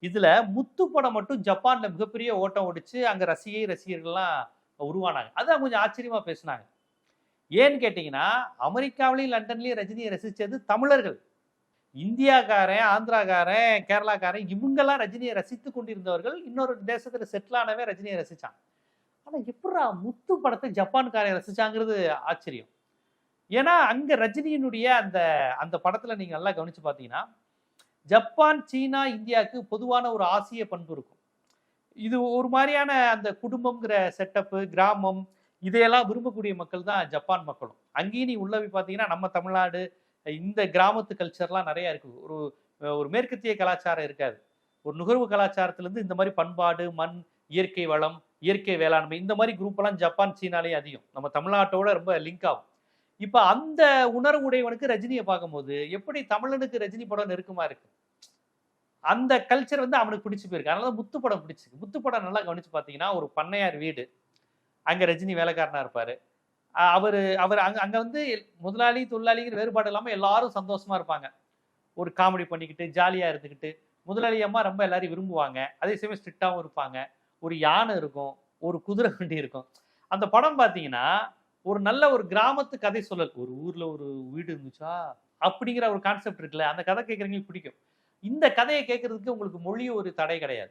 இதுல முத்து படம் மட்டும் ஜப்பான்ல மிகப்பெரிய ஓட்டம் ஓடிச்சு. அங்க ரசிகர்கள்லாம் உருவானாங்க. அதான் கொஞ்சம் ஆச்சரியமா பேசுனாங்க. ஏன்னு கேட்டீங்கன்னா, அமெரிக்காவிலயும், லண்டன்லயும் ரஜினிய ரசிச்சது தமிழர்கள். இந்தியாக்காரன், ஆந்திராக்காரன், கேரளாக்காரன் இவங்கலாம் ரஜினிய ரசித்துக் கொண்டிருந்தவர்கள். இன்னொரு தேசத்துல செட்டில் ஆனவன் ரஜினிய ரசிச்சான். ஆனா எப்புட்றா முத்து படத்த ஜப்பான்காரன் ரசிச்சாங்கிறது ஆச்சரியம். ஏன்னா, அங்க ரஜினியினுடைய அந்த அந்த படத்துல நீங்க நல்லா கவனிச்சு பார்த்தீங்கன்னா, ஜப்பான், சீனா, இந்தியாவுக்கு பொதுவான ஒரு ஆசிய பண்பு இருக்கும். இது ஒரு மாரியான அந்த குடும்பம்ங்கிற செட்டப்பு, கிராமம் இதையெல்லாம் விரும்பக்கூடிய மக்கள் தான் ஜப்பான் மக்களும். அங்கேயும் நீ உள்ள போய் பார்த்தீங்கன்னா, நம்ம தமிழ்நாடு, இந்த கிராமத்து கல்ச்சர்லாம் நெறைய இருக்கு. ஒரு ஒரு மேற்கத்திய கலாச்சாரம் இருக்காது. ஒரு நுகர்வு கலாச்சாரத்திலருந்து இந்த மாரி பண்பாடு, மண், இயற்கை வளம், இயற்கை வேளாண்மை இந்த மாரி குரூப் எல்லாம் ஜப்பான், சீனாலயும் அதிகம். நம்ம தமிழ்நாட்டோட ரொம்ப லிங்க் ஆகும். இப்ப அந்த உணர்வு உடையவனுக்கு ரஜினிய பார்க்கும்போது, எப்படி தமிழனுக்கு ரஜினி படம் நெருக்கமா இருக்கு? அந்த கல்ச்சர் வந்து அவனுக்கு பிடிச்சு போயிருக்கு. அதனால தான் முத்து படம் பிடிச்சிருக்கு. முத்து படம் நல்லா கவனிச்சு பார்த்தீங்கன்னா, ஒரு பண்ணையார் வீடு. அங்க ரஜினி வேலைக்காரனா இருப்பாரு. அவரு அவரு அங்க அங்க வந்து முதலாளி, தொழிலாளிங்கிற வேறுபாடு இல்லாம எல்லாரும் சந்தோஷமா இருப்பாங்க. ஒரு காமெடி பண்ணிக்கிட்டு, ஜாலியா இருந்துக்கிட்டு, முதலாளி அம்மா ரொம்ப எல்லாரையும் விரும்புவாங்க. அதே சமயம் ஸ்ட்ரிக்ட்டாவும் இருப்பாங்க. ஒரு யானை இருக்கும். ஒரு குதிரை வண்டி இருக்கும். அந்த படம் பார்த்தீங்கன்னா, ஒரு நல்ல ஒரு கிராமத்து கதை சொல்லல். ஒரு ஊர்ல ஒரு வீடு இருந்துச்சா, அப்படிங்கிற ஒரு கான்செப்ட் இருக்குல்ல, அந்த கதை கேட்கிறவங்களுக்கு பிடிக்கும். இந்த கதைய கேட்கறதுக்கு உங்களுக்கு மொழி ஒரு தடை கிடையாது.